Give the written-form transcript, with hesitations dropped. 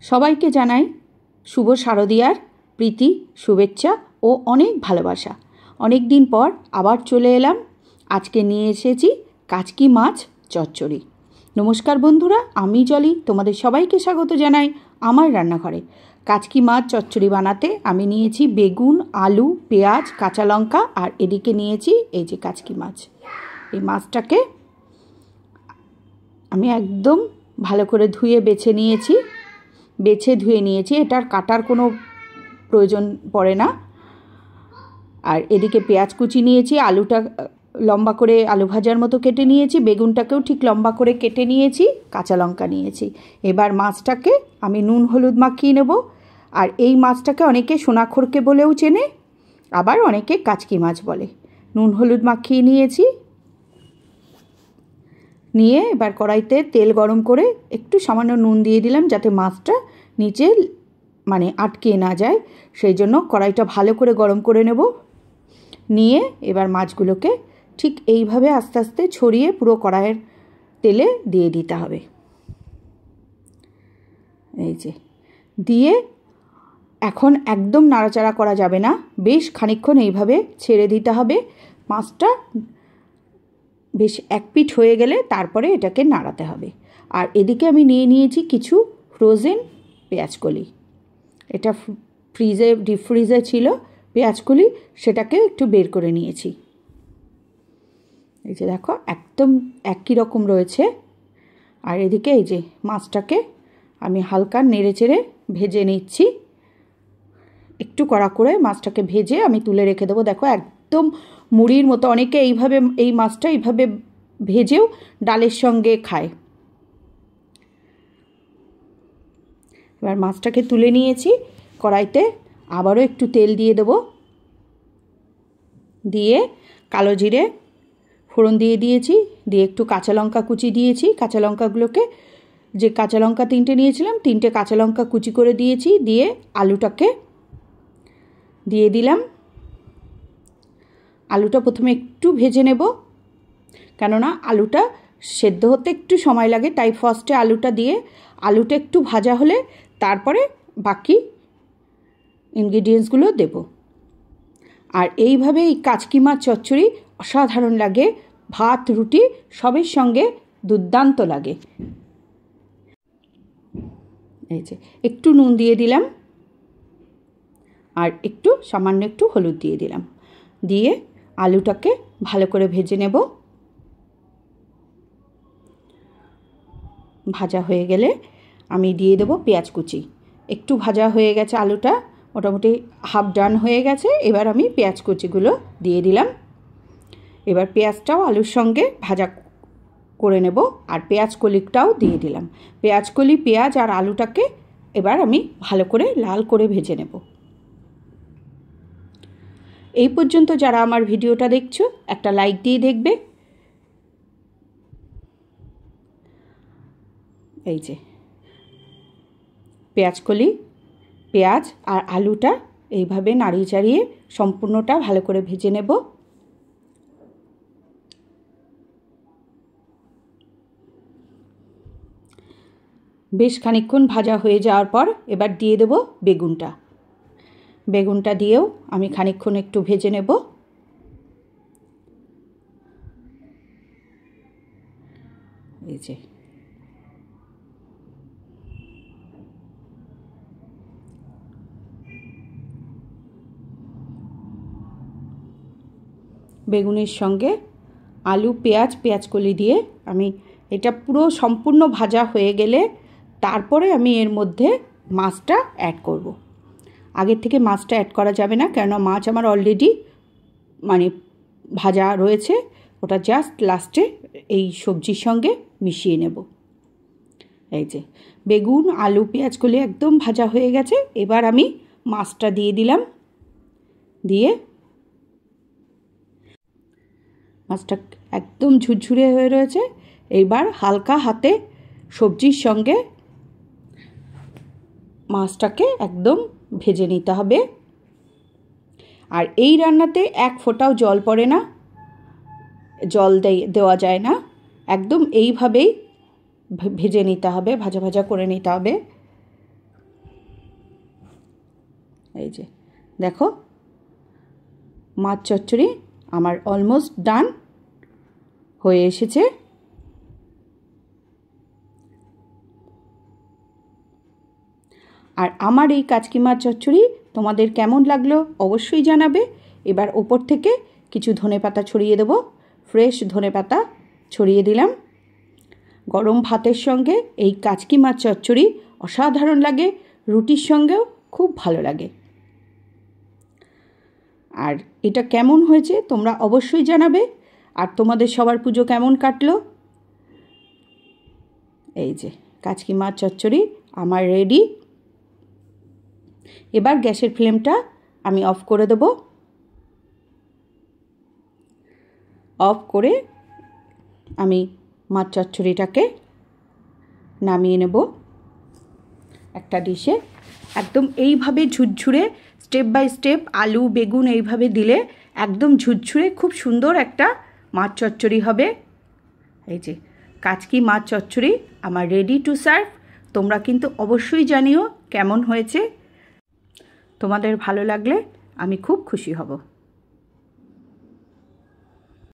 সবাইকে জানাই শুভ শারদিয়ার প্রীতি, শুভেচ্ছা ও অনেক ভালোবাসা। অনেক দিন পর আবার চলে এলাম। আজকে নিয়ে এসেছি কাচকি মাছ চচ্চড়ি। নমস্কার বন্ধুরা, আমি জলি তোমাদের সবাইকে স্বাগত জানাই আমার রান্নাঘরে। কাচকি মাছ চচ্চড়ি বানাতে আমি নিয়েছি বেগুন, আলু, পেঁয়াজ, কাঁচা লঙ্কা আর এদিকে নিয়েছি এই যে কাচকি মাছ। এই মাছটাকে আমি একদম ভালো করে ধুয়ে ধুয়ে নিয়েছি। এটার কাটার কোনো প্রয়োজন পড়ে না। আর এদিকে পেঁয়াজ কুচি নিয়েছি, আলুটা লম্বা করে আলু ভাজার মতো কেটে নিয়েছি, বেগুনটাকেও ঠিক লম্বা করে কেটে নিয়েছি, কাঁচা লঙ্কা নিয়েছি। এবার মাছটাকে আমি নুন হলুদ মাখিয়ে নেব। আর এই মাছটাকে অনেকে সোনাখোরকে বলেও চেনে, আবার অনেকে কাচকি মাছ বলে। নুন হলুদ মাখিয়ে নিয়েছি। নিয়ে এবার কড়াইতে তেল গরম করে একটু সামান্য নুন দিয়ে দিলাম, যাতে মাছটা নিচে আটকে না যায়। সেই জন্য কড়াইটা ভালো করে গরম করে নেব। নিয়ে এবার মাছগুলোকে ঠিক এইভাবে আস্তে আস্তে ছড়িয়ে পুরো কড়াইয়ের তেলে দিয়ে দিতে হবে। এই যে দিয়ে এখন একদম নাড়াচাড়া করা যাবে না, বেশ খানিকক্ষণ এইভাবে ছেড়ে দিতে হবে। মাছটা বেশ এক পিঠ হয়ে গেলে তারপরে এটাকে নাড়াতে হবে। আর এদিকে আমি নিয়ে নিয়েছি কিছু ফ্রোজেন পেঁয়াজকলি। এটা ডিপ ফ্রিজে ছিল পেঁয়াজকলি, সেটাকে একটু বের করে নিয়েছি। এই যে দেখো একদম একই রকম রয়েছে। আর এদিকে এই যে মাছটাকে আমি হালকা নেড়ে চেড়ে ভেজে নিচ্ছি। একটু কড়া করে মাছটাকে ভেজে আমি তুলে রেখে দেবো। দেখো একদম মুড়ির মতো। অনেকে এই মাছটা এইভাবে ভেজেও ডালের সঙ্গে খায়। এবার মাছটাকে তুলে নিয়েছি। কড়াইতে আবারও একটু তেল দিয়ে দেবো। দিয়ে কালো জিরে ফোড়ন দিয়ে দিয়েছি। দিয়ে একটু কাঁচা লঙ্কা কুচি দিয়েছি। কাঁচা লঙ্কাগুলোকে, যে কাঁচা লঙ্কা 3টে নিয়েছিলাম, 3টে কাঁচা লঙ্কা কুচি করে দিয়েছি। দিয়ে আলুটাকে দিয়ে দিলাম। আলুটা প্রথমে একটু ভেজে নেব, কেননা আলুটা সেদ্ধ হতে একটু সময় লাগে, তাই ফার্স্টে আলুটা দিয়ে আলুটা একটু ভাজা হলে তারপরে বাকি ইনগ্রিডিয়েন্টসগুলো দেব। আর এইভাবে এই কাচকি মাছ চচ্চড়ি অসাধারণ লাগে, ভাত রুটি সবের সঙ্গে দুর্দান্ত লাগে। এই যে একটু নুন দিয়ে দিলাম আর সামান্য একটু হলুদ দিয়ে দিলাম। দিয়ে আলুটাকে ভালো করে ভেজে নেব। ভাজা হয়ে গেলে আমি দিয়ে দেবো পেঁয়াজ কুচি। একটু ভাজা হয়ে গেছে, আলুটা মোটামুটি হাফ ডান হয়ে গেছে। এবার আমি পেঁয়াজ কুচিগুলো দিয়ে দিলাম। এবার পেঁয়াজটাও আলুর সঙ্গে ভাজা করে নেব। আর পেঁয়াজ কলিটাও দিয়ে দিলাম। পেঁয়াজ কলি, পেঁয়াজ আর আলুটাকে এবার আমি ভালো করে লাল করে ভেজে নেব। এই পর্যন্ত যারা আমার ভিডিওটা দেখছো, একটা লাইক দিয়ে দেখবে। এই যে পেঁয়াজকলি, পেঁয়াজ আর আলুটা এইভাবে নাড়িয়ে চাড়িয়ে সম্পূর্ণটা ভালো করে ভেজে নেব। বেশ খানিকক্ষণ ভাজা হয়ে যাওয়ার পর এবার দিয়ে দেব বেগুনটা। বেগুনটা দিয়েও আমি খানিকক্ষণ একটু ভেজে নেব। এই যে বেগুনের সঙ্গে আলু, পেঁয়াজকলি দিয়ে আমি এটা পুরো সম্পূর্ণ ভাজা হয়ে গেলে তারপরে আমি এর মধ্যে মাছটা অ্যাড করব। আগের থেকে মাছটা অ্যাড করা যাবে না, কেননা মাছ আমার অলরেডি ভাজা রয়েছে। ওটা জাস্ট লাস্টে এই সবজির সঙ্গে মিশিয়ে নেব। এই যে বেগুন, আলু, পেঁয়াজকলি একদম ভাজা হয়ে গেছে। এবার আমি মাছটা দিয়ে দিলাম। দিয়ে মাছটা একদম ঝুরঝুরে হয়ে রয়েছে। এইবার হালকা হাতে সবজির সঙ্গে মাছটাকে একদম ভেজে নিতে হবে। আর এই রান্নাতে এক ফোঁটাও জল পড়ে না, জল দেওয়া যায় না। একদম এইভাবেই ভেজে নিতে হবে, ভাজা ভাজা করে নিতে হবে। এই যে দেখো মাছ চচ্চড়ি আমার অলমোস্ট ডান হয়ে এসেছে। আর আমার এই কাচকি মাছ চচ্চড়ি তোমাদের কেমন লাগলো অবশ্যই জানাবে। এবার ওপর থেকে কিছু ধনেপাতা ছড়িয়ে দেব, ফ্রেশ ধনেপাতা ছড়িয়ে দিলাম। গরম ভাতের সঙ্গে এই কাচকি মাছ চচ্চড়ি অসাধারণ লাগে, রুটির সঙ্গেও খুব ভালো লাগে। আর এটা কেমন হয়েছে তোমরা অবশ্যই জানাবে। আর তোমাদের সবার পুজো কেমন কাটলো। এই যে কাচকি মাছ চচ্চড়ি আমার রেডি। এবার গ্যাসের ফ্লেমটা আমি অফ করে দেব। অফ করে আমি মাছ চচ্চড়িটাকে নামিয়ে নেব একটা ডিশে। একদম এইভাবে ঝুরঝুরে স্টেপ বাই স্টেপ আলু বেগুন এইভাবে দিলে একদম ঝুরঝুরে খুব সুন্দর একটা মাছ চচ্চড়ি হবে। এই যে কাচকি মাছ চচ্চড়ি আমার রেডি টু সার্ভ। তোমরা কিন্তু অবশ্যই জানিও কেমন হয়েছে। তোমাদের ভালো লাগলে আমি খুব খুশি হব।